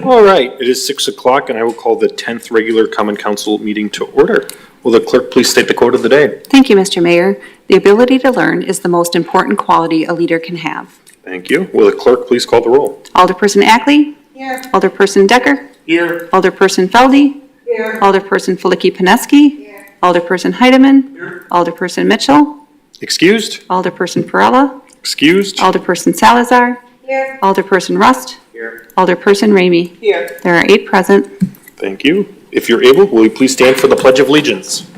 All right, it is 6 o'clock and I will call the 10th regular Common Council meeting to order. Will the clerk please state the quote of the day? Thank you, Mr. Mayor. The ability to learn is the most important quality a leader can have. Thank you. Will the clerk please call the roll? Alderperson Ackley? Here. Alderperson Decker? Here. Alderperson Feldy? Here. Alderperson Filicki-Pineski? Here. Alderperson Heidemann? Here. Alderperson Mitchell? Excused? Alderperson Perella? Excused? Alderperson Salazar? Here. Alderperson Rust? Here. Alderperson Ramey? Here. There are 8 present. Thank you. If you're able, will you please stand for the Pledge of Allegiance?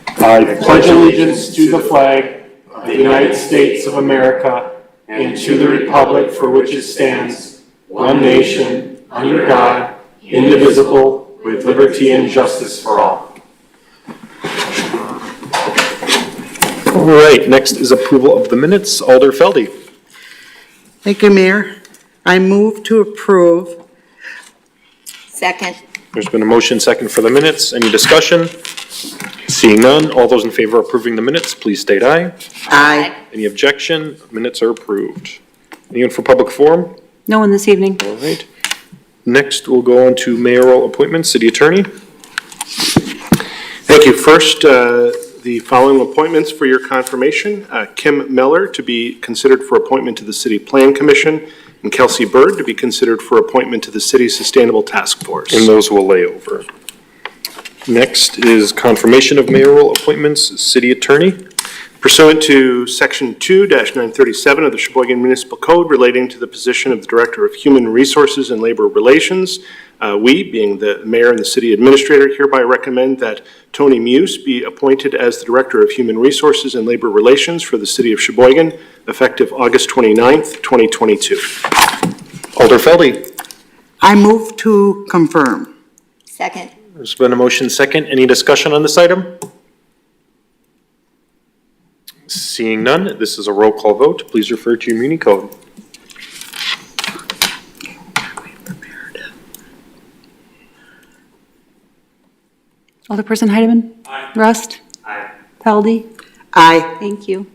I pledge allegiance to the flag of the United States of America and to the republic for which it stands, one nation, under God, indivisible, with liberty and justice for all. All right, next is approval of the minutes. Alder Feldy. Thank you, Mayor. I move to approve. Second. There's been a motion second for the minutes. Any discussion? Seeing none, all those in favor of approving the minutes, please state aye. Aye. Any objection? Minutes are approved. Anyone for public forum? No one this evening. All right. Next, we'll go on to mayoral appointments. City Attorney. Thank you. First, the following appointments for your confirmation. Kim Meller to be considered for appointment to the City Plan Commission, and Kelsey Bird to be considered for appointment to the City Sustainable Task Force. And those will lay over. Next is confirmation of mayoral appointments. City Attorney. Pursuant to Section 2-937 of the Sheboygan Municipal Code relating to the position of the Director of Human Resources and Labor Relations, we, being the Mayor and the City Administrator, hereby recommend that Tony Muse be appointed as the Director of Human Resources and Labor Relations for the City of Sheboygan, effective August 29th, 2022. Alder Feldy. I move to confirm. Second. There's been a motion second. Any discussion on this item? Seeing none, this is a roll call vote. Please refer to your muni code. Alderperson Heidemann? Aye. Rust? Aye. Feldy? Aye. Thank you.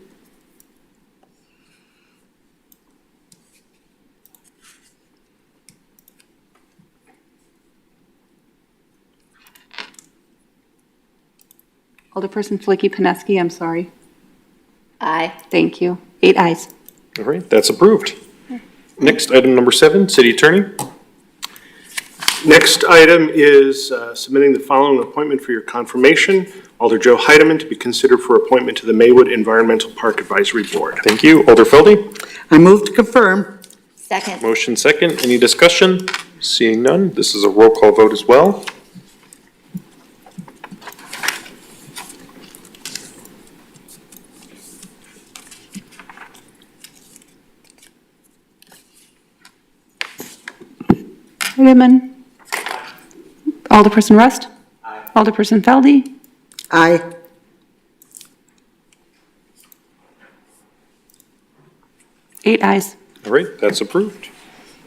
Alderperson Filicki-Pineski, I'm sorry. Aye. Thank you. 8 ayes. All right, that's approved. Next, item number 7, City Attorney. Next item is submitting the following appointment for your confirmation. Alder Joe Heidemann to be considered for appointment to the Maywood Environmental Park Advisory Board. Thank you. Alder Feldy. I move to confirm. Second. Motion second. Any discussion? Seeing none, this is a roll call vote as well. Heidemann? Alderperson Rust? Aye. Alderperson Feldy? Aye. Eight ayes. All right, that's approved.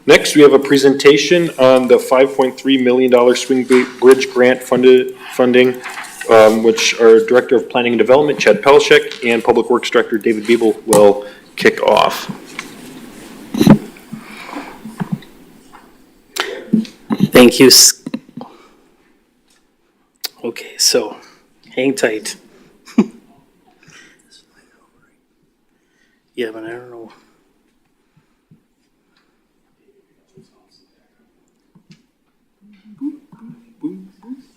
Next, we have a presentation on the $5.3 million Swing Bridge grant funding, which our Director of Planning and Development, Chad Pelishek, and Public Works Director, David Biebel, will kick off. Thank you. Okay, so hang tight. Yeah, but I don't know.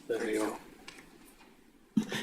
There we go.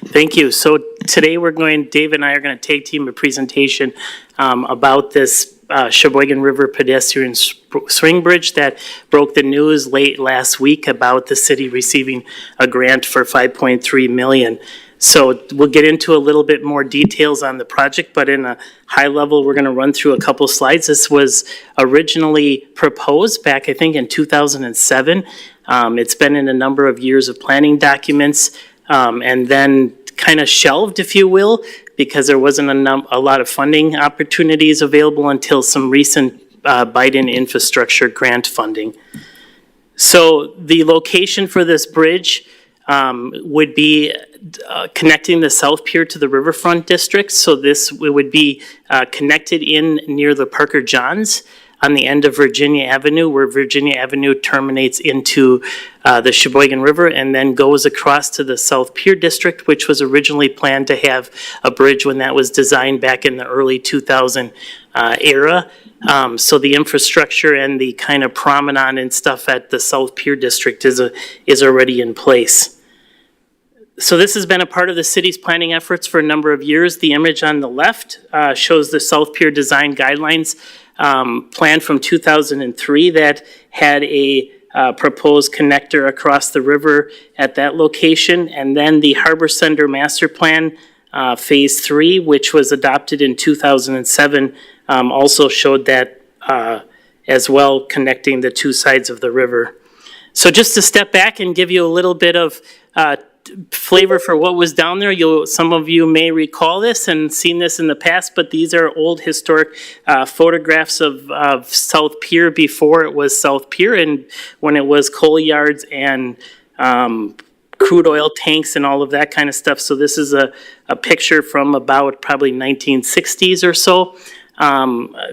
Thank you. So today Dave and I are going to take team a presentation about this Sheboygan River pedestrian swing bridge that broke the news late last week about the city receiving a grant for $5.3 million. So we'll get into a little bit more details on the project, but in a high level, we're going to run through a couple slides. This was originally proposed back, I think, in 2007. It's been in a number of years of planning documents, and then kind of shelved, if you will, because there wasn't a lot of funding opportunities available until some recent Biden infrastructure grant funding. So the location for this bridge would be connecting the South Pier to the Riverfront District. So this would be connected in near the Parker Johns. on the end of Virginia Avenue, where Virginia Avenue terminates into the Sheboygan River and then goes across to the South Pier District, which was originally planned to have a bridge when that was designed back in the early 2000 era. So the infrastructure and the kind of promenade and stuff at the South Pier District is already in place. So this has been a part of the city's planning efforts for a number of years. The image on the left shows the South Pier Design Guidelines plan from 2003 that had a proposed connector across the river at that location. And then the Harbor Center Master Plan Phase 3, which was adopted in 2007, also showed that as well, connecting the two sides of the river. So just to step back and give you a little bit of flavor for what was down there. Some of you may recall this and seen this in the past, but these are old historic photographs of South Pier before it was South Pier and when it was coal yards and crude oil tanks and all of that kind of stuff. So this is a picture from about probably 1960s or so,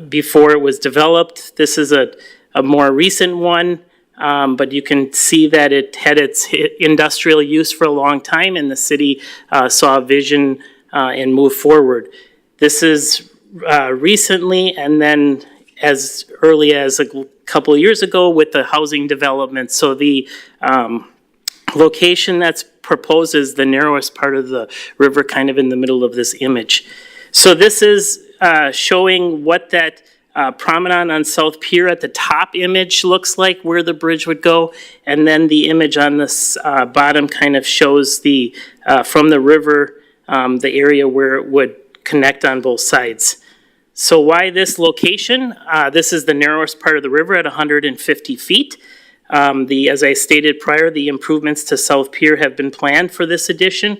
before it was developed. This is a more recent one. But you can see that it had its industrial use for a long time, and the city saw a vision and moved forward. This is recently, and then as early as a couple of years ago with the housing development. So the location that's proposed is the narrowest part of the river, kind of in the middle of this image. So this is showing what that promenade on South Pier at the top image looks like, where the bridge would go, and then the image on this bottom kind of shows the from the river, the area where it would connect on both sides. So why this location? This is the narrowest part of the river at 150 feet. As I stated prior, the improvements to South Pier have been planned for this addition.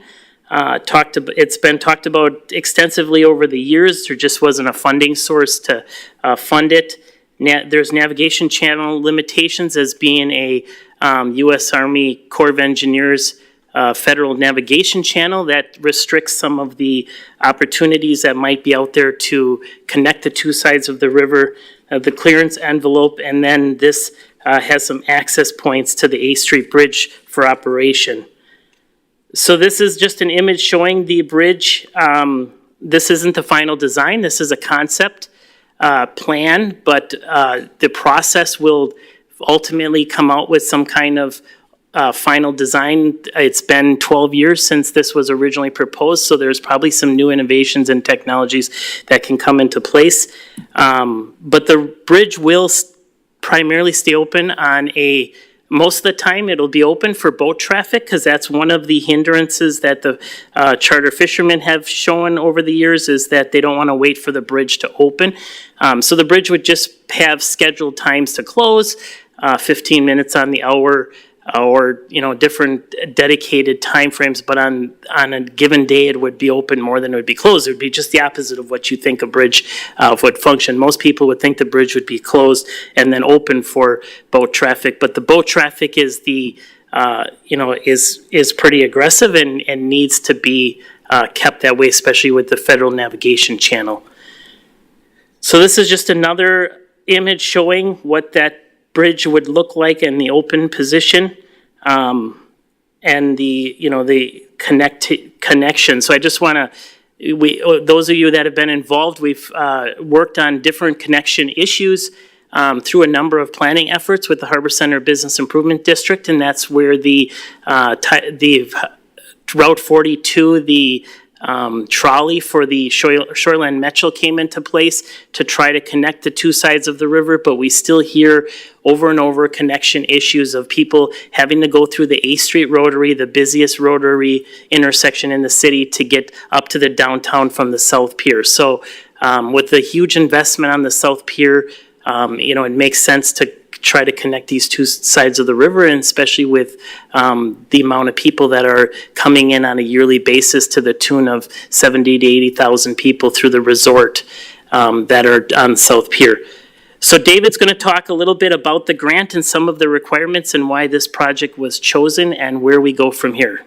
It's been talked about extensively over the years. There just wasn't a funding source to fund it. There's navigation channel limitations as being a U.S. Army Corps of Engineers federal navigation channel that restricts some of the opportunities that might be out there to connect the two sides of the river, the clearance envelope, and then this has some access points to the A Street Bridge for operation. So this is just an image showing the bridge. This isn't the final design. This is a concept plan, but the process will ultimately come out with some kind of final design. It's been 12 years since this was originally proposed, so there's probably some new innovations and technologies that can come into place. But the bridge will primarily stay open on most of the time it'll be open for boat traffic, because that's one of the hindrances that the charter fishermen have shown over the years, is that they don't want to wait for the bridge to open. So the bridge would just have scheduled times to close, 15 minutes on the hour, or different dedicated timeframes. But on a given day, it would be open more than it would be closed. It would be just the opposite of what you think a bridge would function. Most people would think the bridge would be closed and then open for boat traffic. But the boat traffic is is pretty aggressive and needs to be kept that way, especially with the federal navigation channel. So this is just another image showing what that bridge would look like in the open position, and the connection. So I just want to, those of you that have been involved, we've worked on different connection issues through a number of planning efforts with the Harbor Center Business Improvement District, and that's where the Route 42, the trolley for the Shoreland Metro came into place to try to connect the two sides of the river, but we still hear over and over connection issues of people having to go through the A Street Rotary, the busiest rotary intersection in the city, to get up to the downtown from the South Pier. So with the huge investment on the South Pier, it makes sense to try to connect these two sides of the river, and especially with the amount of people that are coming in on a yearly basis to the tune of 70 to 80,000 people through the resort that are on South Pier. So David's going to talk a little bit about the grant and some of the requirements and why this project was chosen and where we go from here.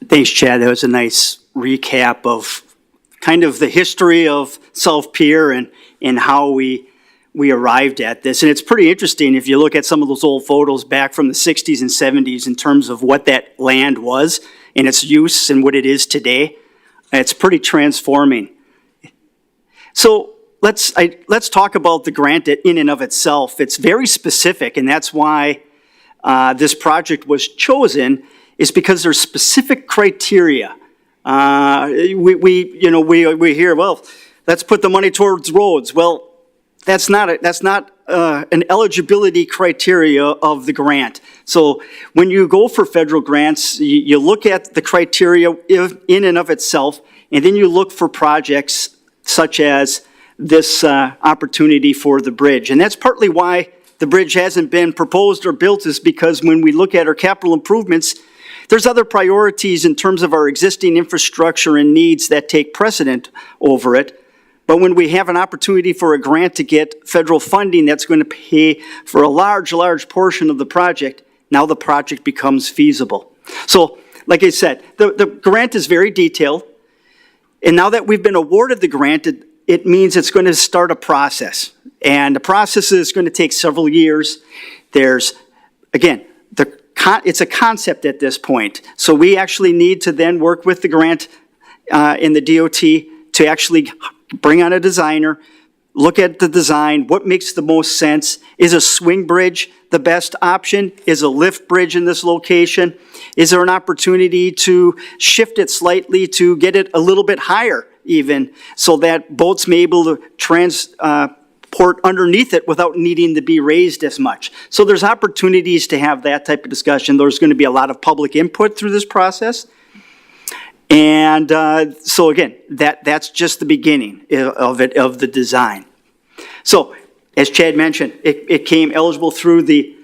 Thanks, Chad. That was a nice recap of kind of the history of South Pier and in how we arrived at this. And it's pretty interesting if you look at some of those old photos back from the 60s and 70s in terms of what that land was and its use and what it is today. It's pretty transforming. So let's talk about the grant in and of itself. It's very specific, and that's why this project was chosen, is because there's specific criteria. We hear, well, let's put the money towards roads. Well, that's not an eligibility criteria of the grant. So when you go for federal grants, you look at the criteria in and of itself, and then you look for projects such as this opportunity for the bridge. And that's partly why the bridge hasn't been proposed or built, is because when we look at our capital improvements, there's other priorities in terms of our existing infrastructure and needs that take precedent over it. But when we have an opportunity for a grant to get federal funding that's going to pay for a large portion of the project, now the project becomes feasible. So, like I said, the grant is very detailed. And now that we've been awarded the grant, it means it's going to start a process. And the process is going to take several years. There's, again, it's a concept at this point. So we actually need to then work with the grant in the DOT to actually bring on a designer, look at the design, what makes the most sense. Is a swing bridge the best option? Is a lift bridge in this location? Is there an opportunity to shift it slightly to get it a little bit higher even, so that boats may be able to transport underneath it without needing to be raised as much? So there's opportunities to have that type of discussion. There's going to be a lot of public input through this process. And so again, that's just the beginning of the design. So as Chad mentioned, it came eligible through the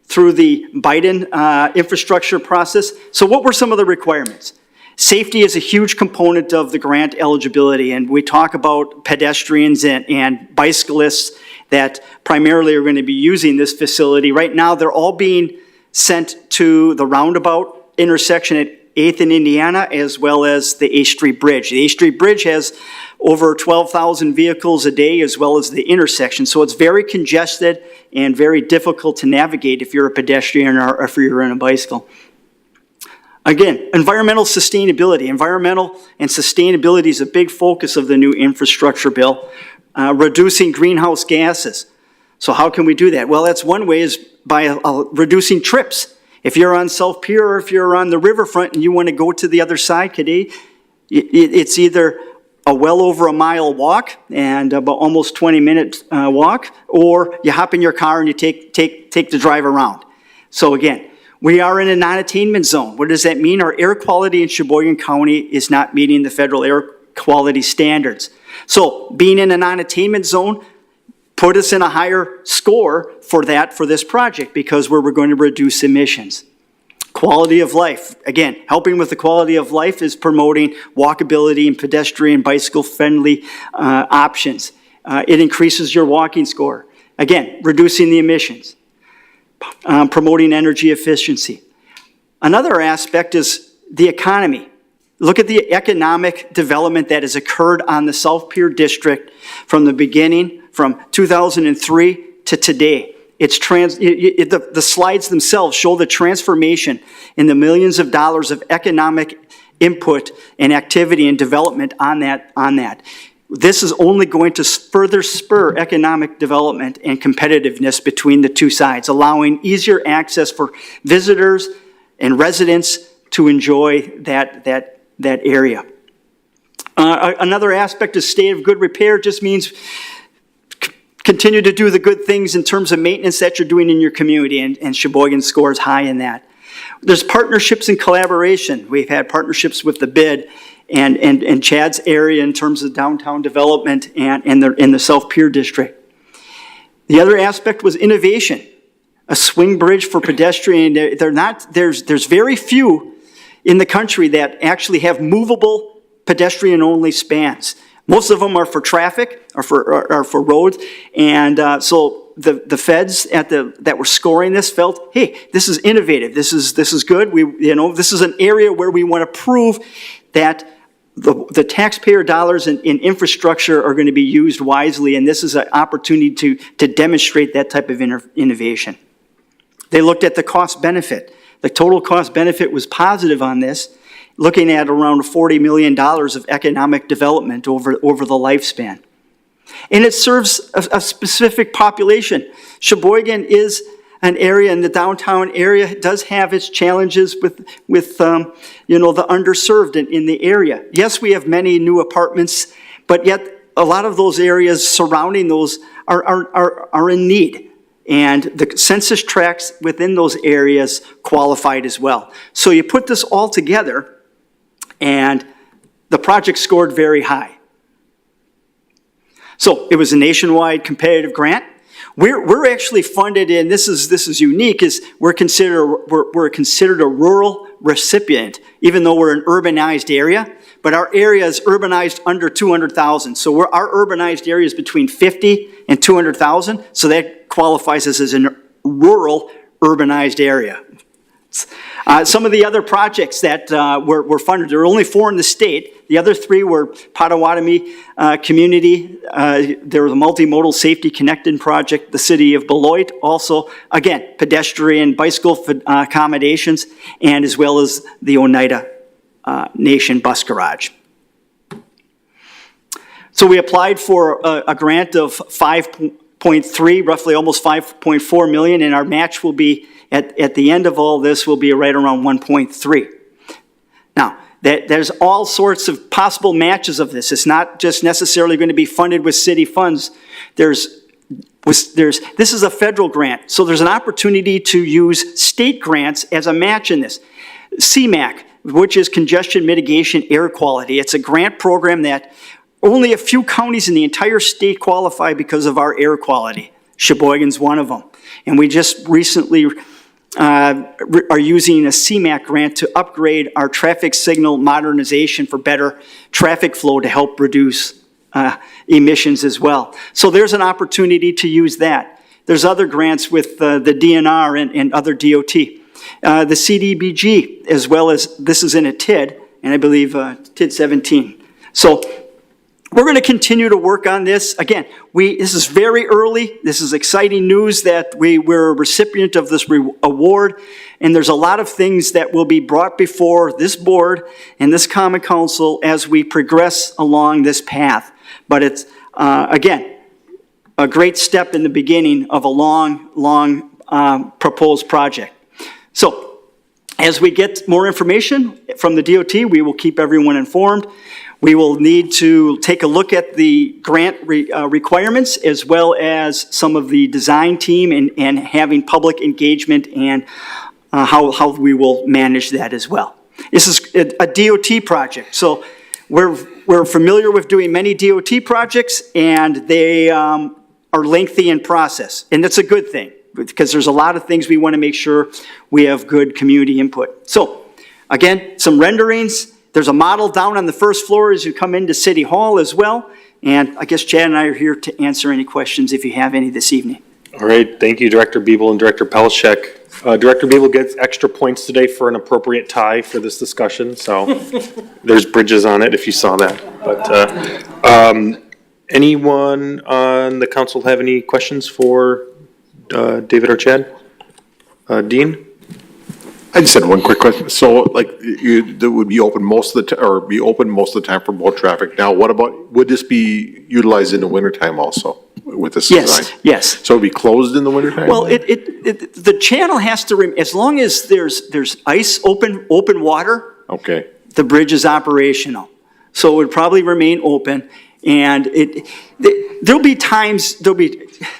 Biden infrastructure process. So what were some of the requirements? Safety is a huge component of the grant eligibility, and we talk about pedestrians and bicyclists that primarily are going to be using this facility. Right now, they're all being sent to the roundabout intersection at 8th and Indiana, as well as the A Street Bridge. The A Street Bridge has over 12,000 vehicles a day, as well as the intersection. So it's very congested and very difficult to navigate if you're a pedestrian or if you're on a bicycle. Again, environmental sustainability. Environmental and sustainability is a big focus of the new infrastructure bill. Reducing greenhouse gases. So how can we do that? Well, that's one way, is by reducing trips. If you're on South Pier or if you're on the riverfront and you want to go to the other side today, it's either a well over a mile walk and about almost 20-minute walk, or you hop in your car and you take the drive around. So again, we are in a non-attainment zone. What does that mean? Our air quality in Sheboygan County is not meeting the federal air quality standards. So being in a non-attainment zone put us in a higher score for this project, because we're going to reduce emissions. Quality of life. Again, helping with the quality of life is promoting walkability and pedestrian bicycle-friendly options. It increases your walking score. Again, reducing the emissions. Promoting energy efficiency. Another aspect is the economy. Look at the economic development that has occurred on the South Pier District from the beginning, from 2003 to today. The slides themselves show the transformation in the millions of dollars of economic input and activity and development on that. This is only going to further spur economic development and competitiveness between the two sides, allowing easier access for visitors and residents to enjoy that area. Another aspect of state of good repair just means continue to do the good things in terms of maintenance that you're doing in your community, and Sheboygan scores high in that. There's partnerships and collaboration. We've had partnerships with the BID and Chad's area in terms of downtown development and in the South Pier District. The other aspect was innovation. A swing bridge for pedestrian. There's very few in the country that actually have movable pedestrian-only spans. Most of them are for traffic or for roads, and so the feds that were scoring this felt, hey, this is innovative. This is good. This is an area where we want to prove that the taxpayer dollars in infrastructure are going to be used wisely, and this is an opportunity to demonstrate that type of innovation. They looked at the cost benefit. The total cost benefit was positive on this, looking at around $40 million of economic development over the lifespan. And it serves a specific population. Sheboygan is an area, in the downtown area, does have its challenges with the underserved in the area. Yes, we have many new apartments, but yet a lot of those areas surrounding those are in need. And the census tracts within those areas qualified as well. So you put this all together, and the project scored very high. So it was a nationwide competitive grant. We're actually funded in, this is unique, is we're considered a rural recipient, even though we're an urbanized area, but our area is urbanized under 200,000. So our urbanized area is between 50 and 200,000, so that qualifies us as a rural urbanized area. Some of the other projects that were funded, there were only 4 in the state. The other 3 were Potawatomi Community. There was a multimodal safety connected project, the city of Beloit. Also, again, pedestrian bicycle accommodations, and as well as the Oneida Nation Bus Garage. So we applied for a grant of 5.3, roughly almost 5.4 million, and our match will be at the end of all this will be right around 1.3. Now, there's all sorts of possible matches of this. It's not just necessarily going to be funded with city funds. This is a federal grant, so there's an opportunity to use state grants as a match in this. CMAQ, which is Congestion Mitigation Air Quality. It's a grant program that only a few counties in the entire state qualify because of our air quality. Sheboygan's one of them. And we just recently are using a CMAQ grant to upgrade our traffic signal modernization for better traffic flow to help reduce emissions as well. So there's an opportunity to use that. There's other grants with the DNR and other DOT. The CDBG, as well as, this is in a TID, and I believe TID 17. So we're going to continue to work on this. Again, this is very early. This is exciting news that we're a recipient of this award, and there's a lot of things that will be brought before this board and this Common Council as we progress along this path. But it's, again, a great step in the beginning of a long proposed project. So, as we get more information from the DOT, we will keep everyone informed. We will need to take a look at the grant requirements as well as some of the design team and having public engagement and how we will manage that as well. This is a DOT project, so we're familiar with doing many DOT projects, and they are lengthy in process, and that's a good thing because there's a lot of things we want to make sure we have good community input. So, again, some renderings. There's a model down on the first floor as you come into City Hall as well. And I guess Chad and I are here to answer any questions if you have any this evening. All right, thank you, Director Biebel and Director Pelishek. Director Biebel gets extra points today for an appropriate tie for this discussion, so there's bridges on it if you saw that. But anyone on the council have any questions for David or Chad? Dean? I just had one quick question. So, like, that would be open most of the time, or be open most of the time for boat traffic. Now, what about, would this be utilized in the wintertime also with this design? Yes. So it'd be closed in the wintertime? Well, the channel has to, as long as there's ice, open water. Okay. The bridge is operational. So it would probably remain open. And there'll be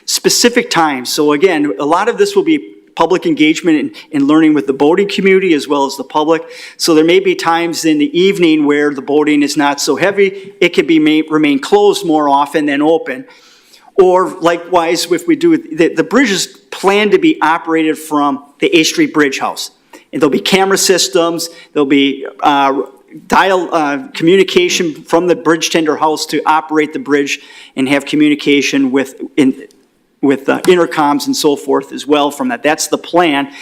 specific times. So again, a lot of this will be public engagement and learning with the boating community as well as the public. So there may be times in the evening where the boating is not so heavy. It could remain closed more often than open. Or likewise, if we do, the bridge is planned to be operated from the A Street Bridge House. And there'll be camera systems, there'll be communication from the bridge tender house to operate the bridge and have communication with intercoms and so forth as well from that. That's the plan.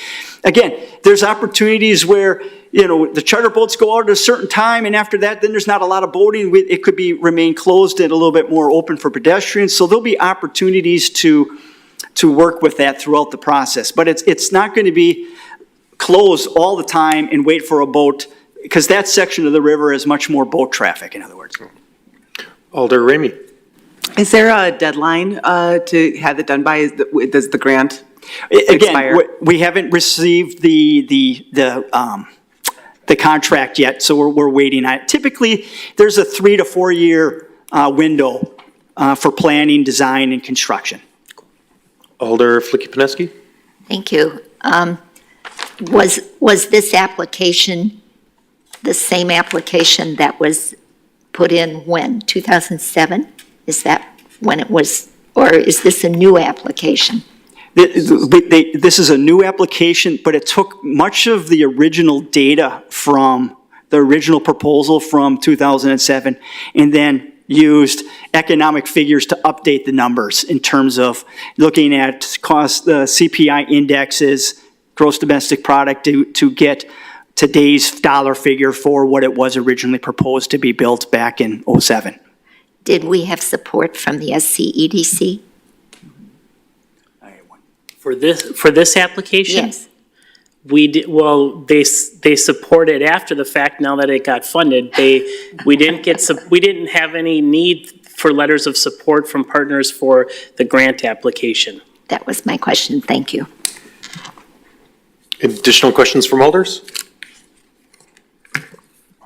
again, there's opportunities where, the charter boats go out at a certain time, and after that, then there's not a lot of boating. It could remain closed and a little bit more open for pedestrians. So there'll be opportunities to work with that throughout the process. But it's not going to be closed all the time and wait for a boat, because that section of the river is much more boat traffic, in other words. Alder Ramey. Is there a deadline to have it done by? Does the grant expire? Again, we haven't received the contract yet, so we're waiting on it. Typically, there's a 3 to 4 year window for planning, design, and construction. Alder Flicky-Pineski. Thank you. Was this application the same application that was put in when, 2007? Is that when it was, or is this a new application? This is a new application, but it took much of the original data from the original proposal from 2007 and then used economic figures to update the numbers in terms of looking at cost, CPI indexes, gross domestic product to get today's dollar figure for what it was originally proposed to be built back in '07. Did we have support from the SCEDC? For this application? Yes. We did, well, they supported after the fact, now that it got funded. We didn't have any need for letters of support from partners for the grant application. That was my question. Thank you. Additional questions from alders?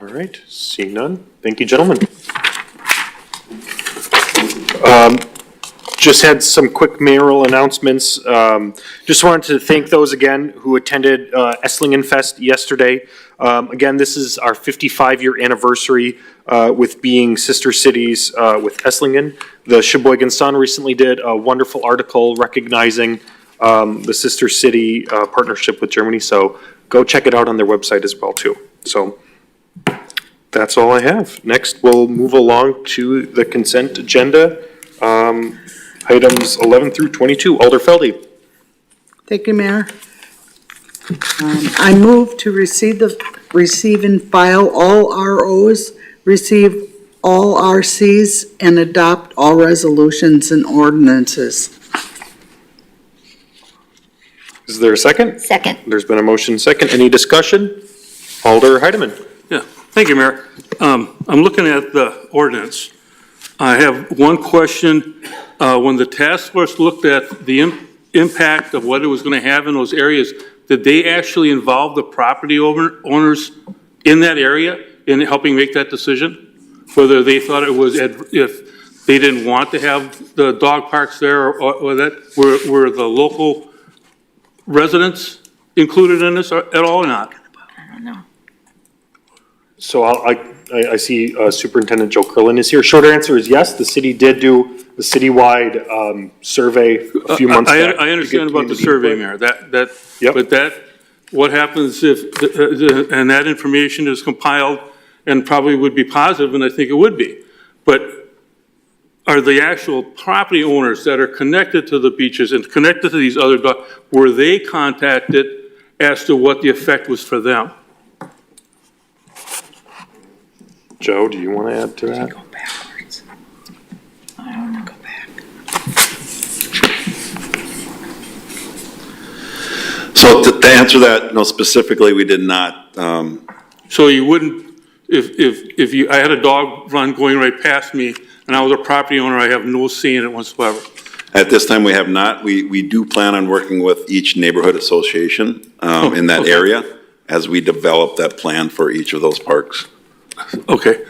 All right, seeing none. Thank you, gentlemen. Just had some quick mayoral announcements. Just wanted to thank those again who attended Esslingen Fest yesterday. Again, this is our 55-year anniversary with being sister cities with Esslingen. The Sheboygan Sun recently did a wonderful article recognizing the sister city partnership with Germany. So go check it out on their website as well too. So that's all I have. Next, we'll move along to the consent agenda. Items 11 through 22. Alder Felde. Thank you, Mayor. I move to receive and file all ROs, receive all RCs, and adopt all resolutions and ordinances. Is there a second? Second. There's been a motion second. Any discussion? Alder Heidemann. Yeah, thank you, Mayor. I'm looking at the ordinance. I have one question. When the task force looked at the impact of what it was going to have in those areas, did they actually involve the property owners in that area in helping make that decision? Whether they thought it was, if they didn't want to have the dog parks there or that, were the local residents included in this at all or not? I don't know. So I see Superintendent Joe Curlin is here. Short answer is yes, the city did do the citywide survey a few months back. I understand about the survey, Mayor, Yep. but what happens if, and that information is compiled and probably would be positive, and I think it would be. But are the actual property owners that are connected to the beaches and connected to these other dogs, were they contacted as to what the effect was for them? Joe, do you want to add to that? Go backwards. I don't want to go back. So to answer that, no, specifically, we did not. So you wouldn't, if I had a dog run going right past me and I was a property owner, I have no say in it whatsoever. At this time, we have not. We do plan on working with each neighborhood association in that area as we develop that plan for each of those parks. Okay.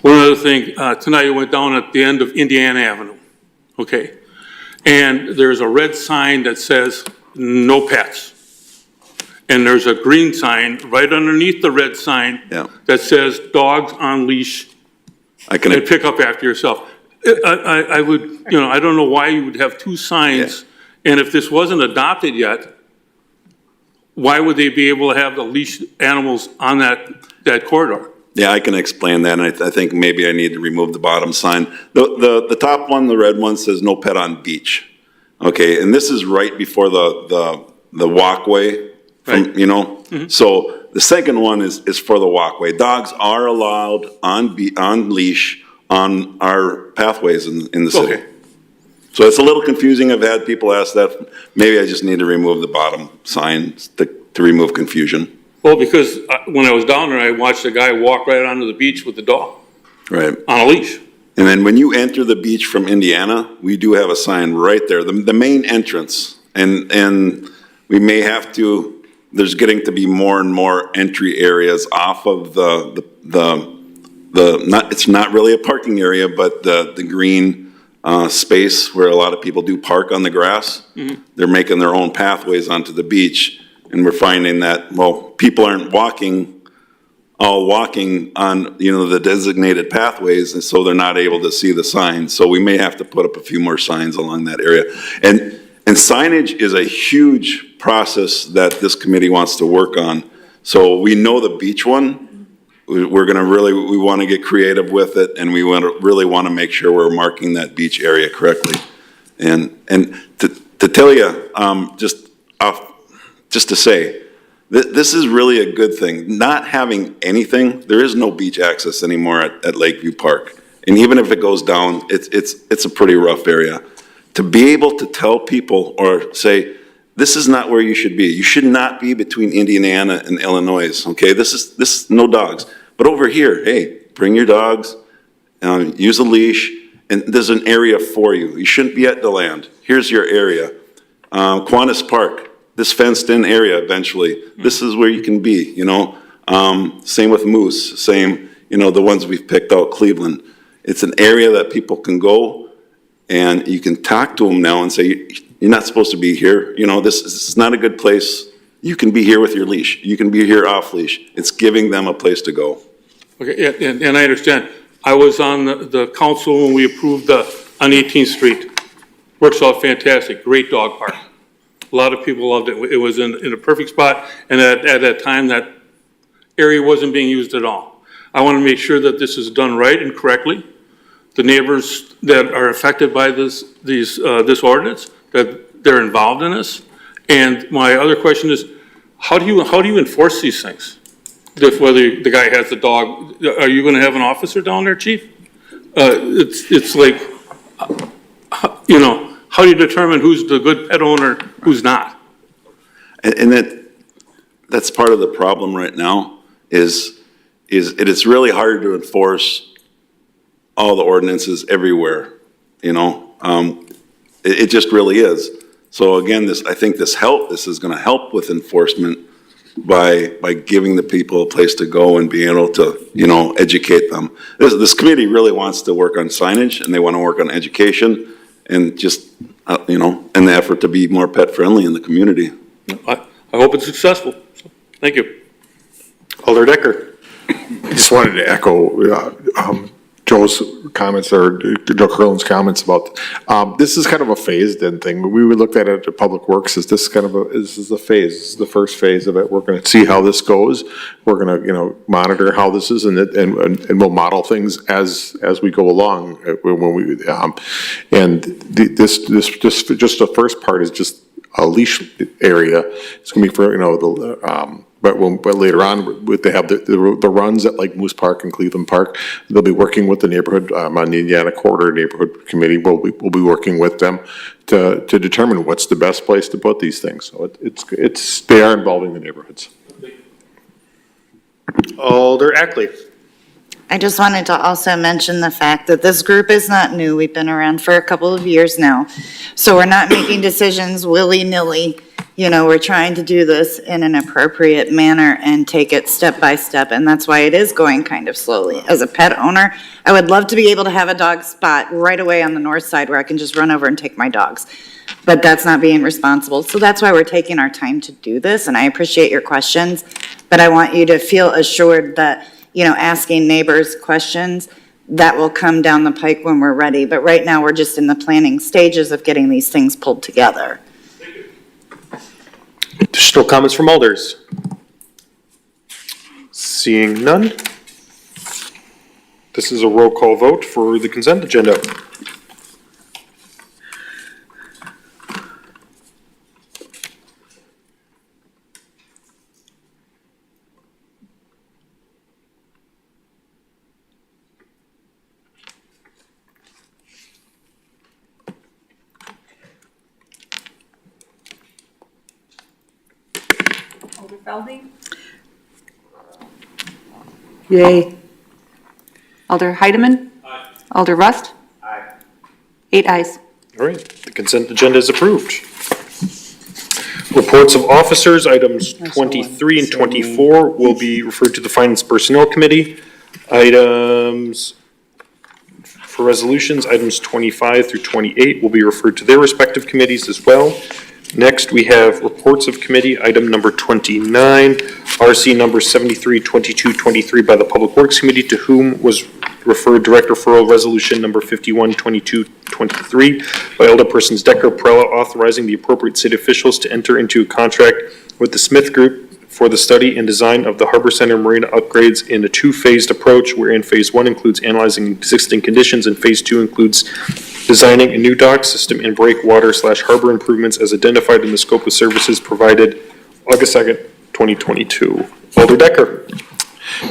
One other thing, tonight I went down at the end of Indiana Avenue, okay? And there's a red sign that says, no pets. And there's a green sign right underneath the red sign that says, dogs on leash and pick up after yourself. I would, I don't know why you would have two signs. And if this wasn't adopted yet, why would they be able to have the leash animals on that corridor? Yeah, I can explain that, and I think maybe I need to remove the bottom sign. The top one, the red one, says no pet on beach. Okay, and this is right before the walkway from, you know? So the second one is for the walkway. Dogs are allowed on leash on our pathways in the city. Okay. So it's a little confusing. I've had people ask that. Maybe I just need to remove the bottom sign to remove confusion. Well, because when I was down there, I watched a guy walk right onto the beach with the dog Right. on a leash. And then when you enter the beach from Indiana, we do have a sign right there, the main entrance. And we may have to, there's getting to be more and more entry areas off of it's not really a parking area, but the green space where a lot of people do park on the grass. They're making their own pathways onto the beach. And we're finding that, well, people aren't walking on, the designated pathways, and so they're not able to see the signs. So we may have to put up a few more signs along that area. And signage is a huge process that this committee wants to work on. So we know the beach one, we want to get creative with it, and we really want to make sure we're marking that beach area correctly. And to tell you, just to say, this is really a good thing. Not having anything, there is no beach access anymore at Lakeview Park. And even if it goes down, it's a pretty rough area. To be able to tell people or say, this is not where you should be. You should not be between Indiana and Illinois, okay? This is no dogs. But over here, hey, bring your dogs, use a leash, and there's an area for you. You shouldn't be at DeLand. Here's your area. Kiwanis Park. This fenced-in area eventually, this is where you can be, Same with Moose, same, the ones we've picked out, Cleveland. It's an area that people can go and you can talk to them now and say, you're not supposed to be here. This is not a good place. You can be here with your leash. You can be here off leash. It's giving them a place to go. Okay, yeah, and I understand. I was on the council when we approved on 18th Street. Works out fantastic, great dog park. A lot of people loved it. It was in a perfect spot, and at that time, that area wasn't being used at all. I want to make sure that this is done right and correctly. The neighbors that are affected by this ordinance, that they're involved in this. And my other question is, how do you enforce these things? If whether the guy has the dog, are you going to have an officer down there, chief? It's like, how do you determine who's the good pet owner, who's not? And that's part of the problem right now is it's really hard to enforce all the ordinances everywhere, It just really is. So again, I think this is going to help with enforcement by giving the people a place to go and being able to, educate them. This committee really wants to work on signage, and they want to work on education and just, in the effort to be more pet friendly in the community. I hope it's successful. Thank you. Alder Decker. I just wanted to echo Joe's comments or Joe Curlin's comments about, this is kind of a phased-in thing. We looked at it at Public Works as this is a phase. This is the first phase of it. We're going to see how this goes. We're going to, monitor how this is, and we'll model things as we go along. This just the first part is just a leash area. It's going to be for, but later on, they have the runs at like Moose Park and Cleveland Park. They'll be working with the neighborhood, on the Indiana Corridor Neighborhood Committee. We'll be working with them to determine what's the best place to put these things. So they are involving the neighborhoods. Alder Ackley. I just wanted to also mention the fact that this group is not new. We've been around for a couple of years now. So we're not making decisions willy-nilly. We're trying to do this in an appropriate manner and take it step by step, and that's why it is going kind of slowly. As a pet owner, I would love to be able to have a dog spot right away on the north side where I can just run over and take my dogs. But that's not being responsible. So that's why we're taking our time to do this, and I appreciate your questions. But I want you to feel assured that, asking neighbors questions, that will come down the pike when we're ready. But right now, we're just in the planning stages of getting these things pulled together. Additional comments from alders? Seeing none. This is a roll call vote for the consent agenda. Alder Felding? Yay. Alder Heidemann? Alder Rust? 8 ayes. All right, the consent agenda is approved. Reports of officers, items 23 and 24 will be referred to the Finance Personnel Committee. Items for resolutions, items 25 through 28 will be referred to their respective committees as well. Next, we have reports of committee, item number 29, RC number 732223 by the Public Works Committee, to whom was referred direct referral resolution number 512223 by Alderpersons Decker, Perella, authorizing the appropriate city officials to enter into a contract with the Smith Group for the study and design of the Harbor Center Marina upgrades in a two-phased approach, wherein phase one includes analyzing existing conditions and phase two includes designing a new dock system and breakwater/harbor improvements as identified in the scope of services provided August 2nd, 2022. Alder Decker.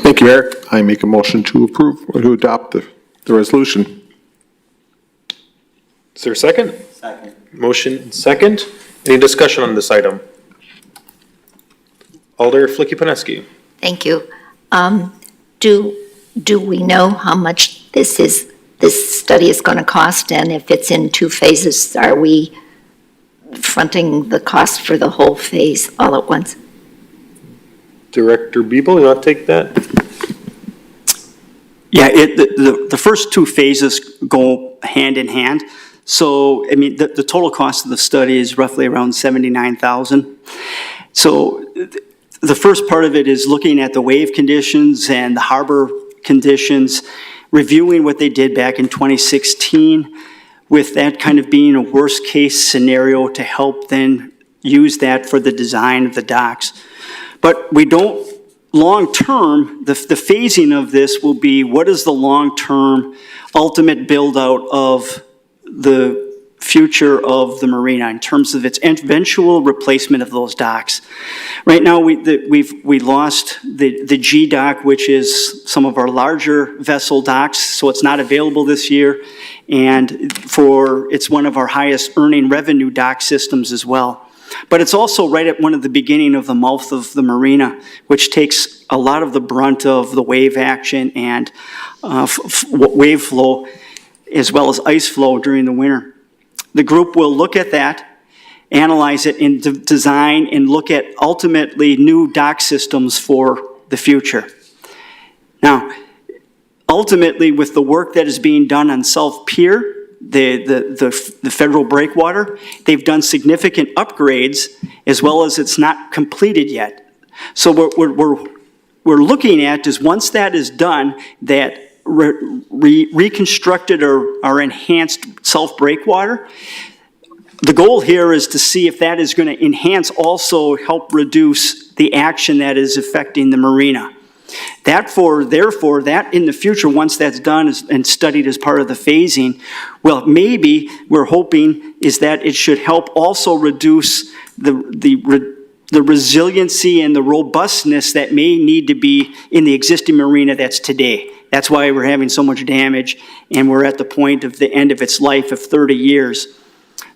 Thank you, Mayor. I make a motion to approve or to adopt the resolution. Is there a second? Second. Motion second. Any discussion on this item? Alder Flicky-Paneski. Thank you. Do we know how much this study is going to cost? And if it's in two phases, are we fronting the cost for the whole phase all at once? Director Biebel, you want to take that? Yeah, the first two phases go hand in hand. So, I mean, the total cost of the study is roughly around $79,000. So the first part of it is looking at the wave conditions and the harbor conditions, reviewing what they did back in 2016, with that kind of being a worst-case scenario to help then use that for the design of the docks. But we don't, long-term, the phasing of this will be what is the long-term ultimate build-out of the future of the marina in terms of its eventual replacement of those docks. Right now, we lost the G dock, which is some of our larger vessel docks, so it's not available this year. And it's one of our highest earning revenue dock systems as well. But it's also right at one of the beginning of the mouth of the marina, which takes a lot of the brunt of the wave action and wave flow, as well as ice flow during the winter. The group will look at that, analyze it, and design and look at ultimately new dock systems for the future. Now, ultimately, with the work that is being done on South Pier, the federal breakwater, they've done significant upgrades, as well as it's not completed yet. So what we're looking at is once that is done, that reconstructed or enhanced South breakwater, the goal here is to see if that is going to enhance, also help reduce the action that is affecting the marina. Therefore, that in the future, once that's done and studied as part of the phasing, well, maybe we're hoping is that it should help also reduce the resiliency and the robustness that may need to be in the existing marina that's today. That's why we're having so much damage, and we're at the point of the end of its life of 30 years.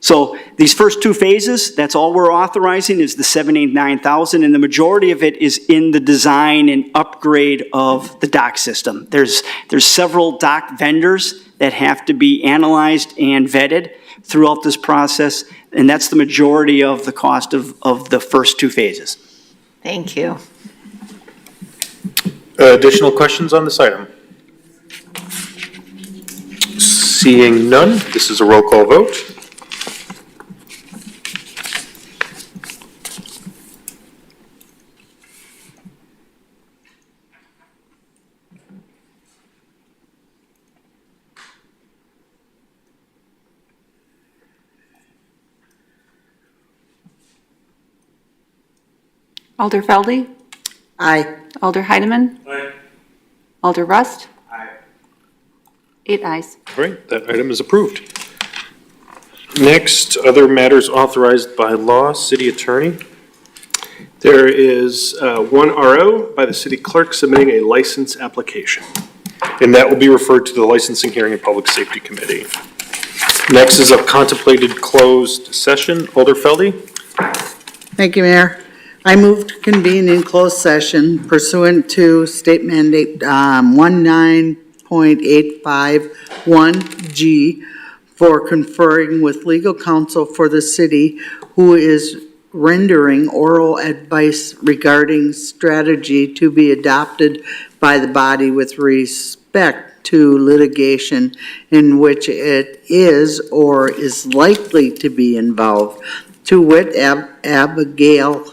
So these first two phases, that's all we're authorizing is the $79,000, and the majority of it is in the design and upgrade of the dock system. There's several dock vendors that have to be analyzed and vetted throughout this process, and that's the majority of the cost of the first two phases. Thank you. Additional questions on this item? Seeing none, this is a roll call vote. Alder Felding? Aye. Alder Heidemann? Aye. Alder Rust? 8 ayes. All right, that item is approved. Next, other matters authorized by law, city attorney. There is one RO by the city clerk submitting a license application. And that will be referred to the Licensing Hearing and Public Safety Committee. Next is a contemplated closed session. Alder Felding? Thank you, Mayor. I move to convene in closed session pursuant to state mandate 19.851G for conferring with legal counsel for the city who is rendering oral advice regarding strategy to be adopted by the body with respect to litigation in which it is or is likely to be involved, to wit, Abigail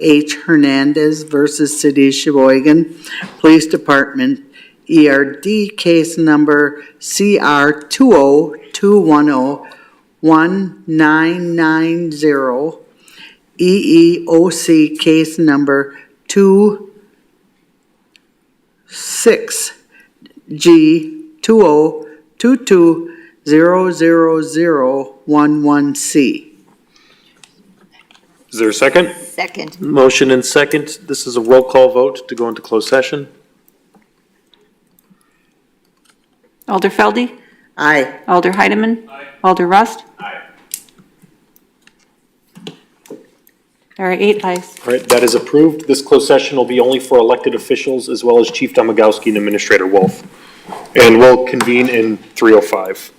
H. Hernandez versus City of Sheboygan, Police Department, ERD case number CR 202101990, EEOC case number 26G 2022000011C. Is there a second? Second. Motion and second. This is a roll call vote to go into closed session. Alder Felde? Aye. Alder Heidemann? Alder Rust? There are 8 ayes. All right, that is approved. This closed session will be only for elected officials as well as Chief Domagowski and Administrator Wolf. And we'll convene in 3:05.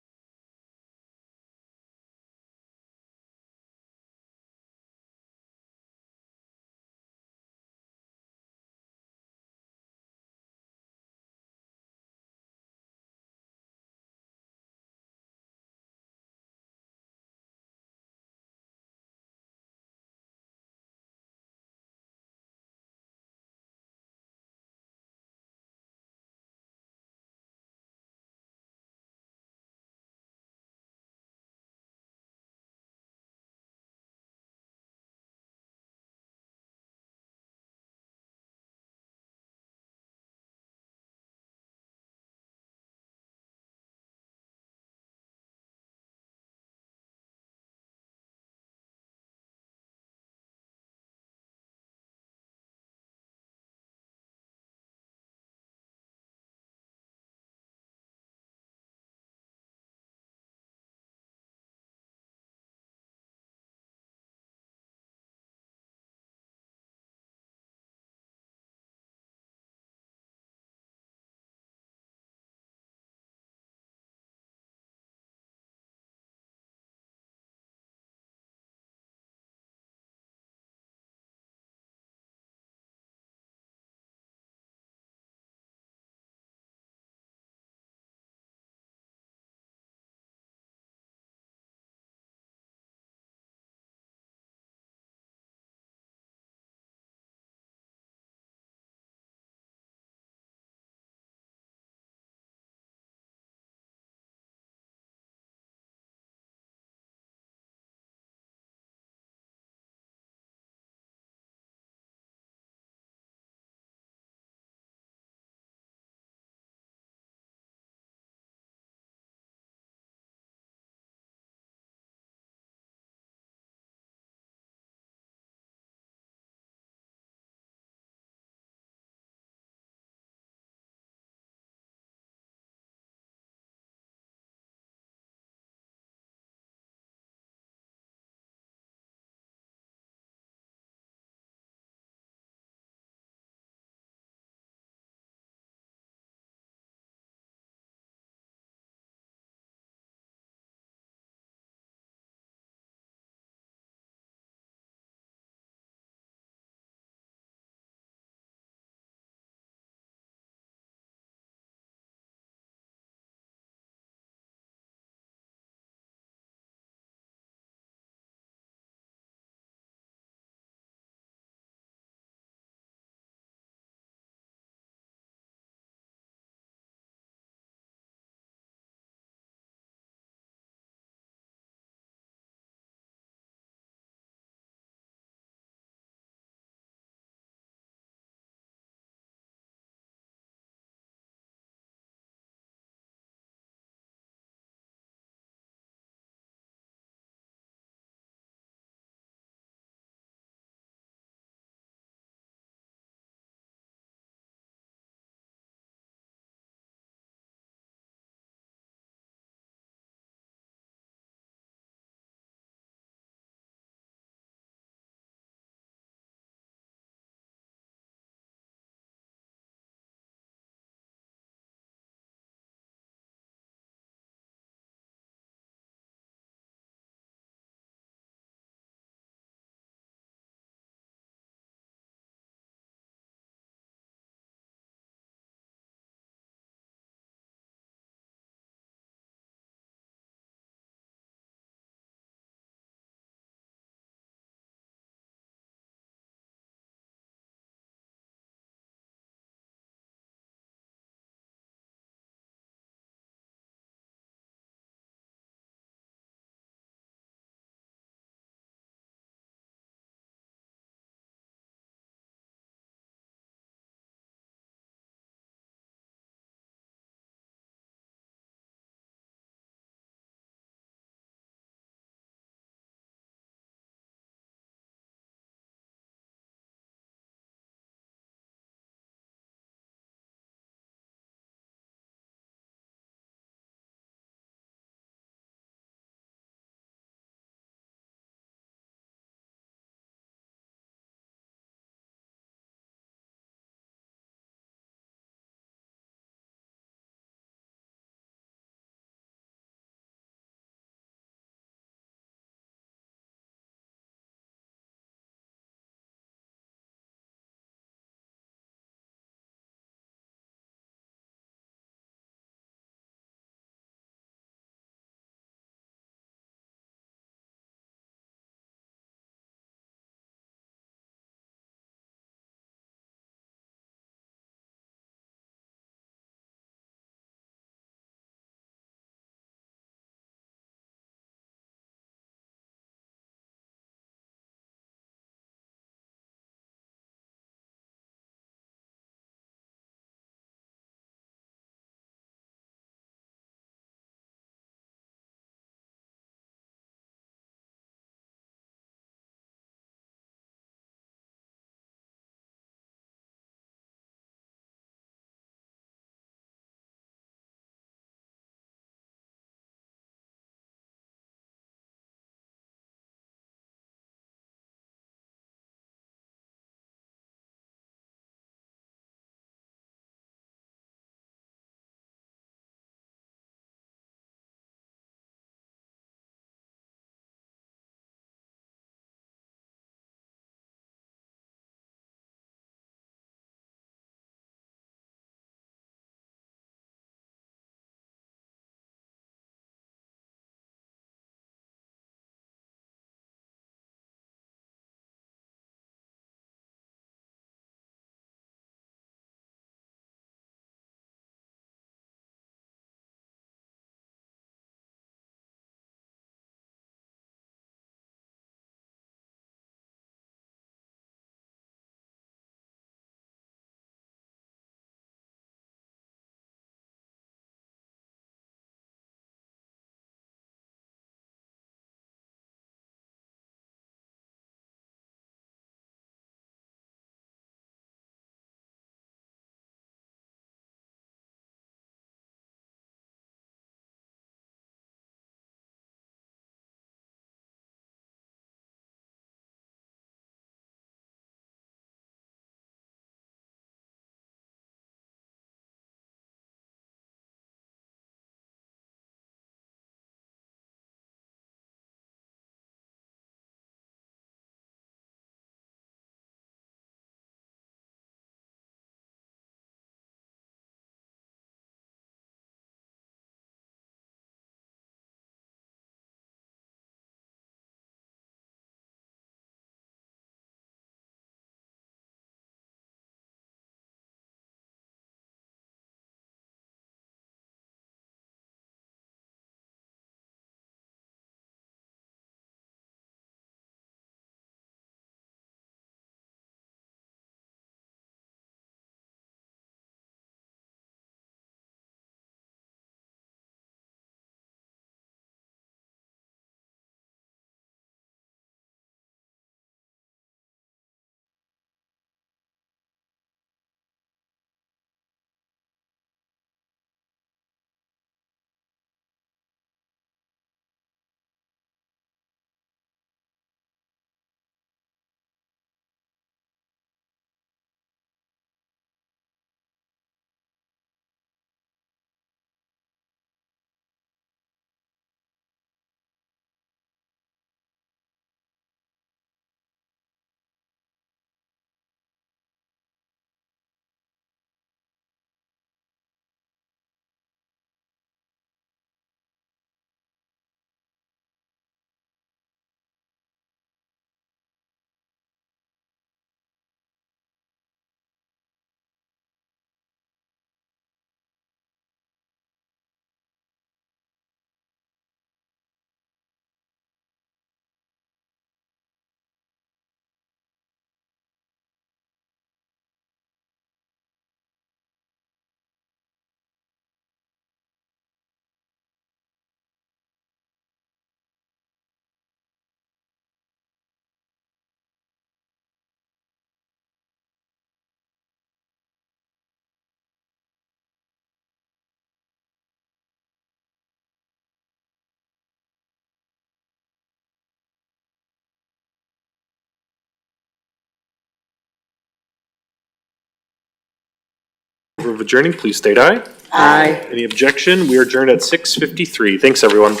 of adjourning, please state aye. Aye. Any objection? We are adjourned at 6:53. Thanks, everyone. Not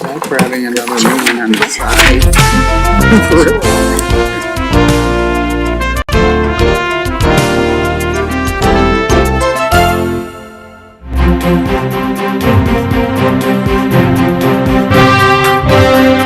bad for having another meeting on the side.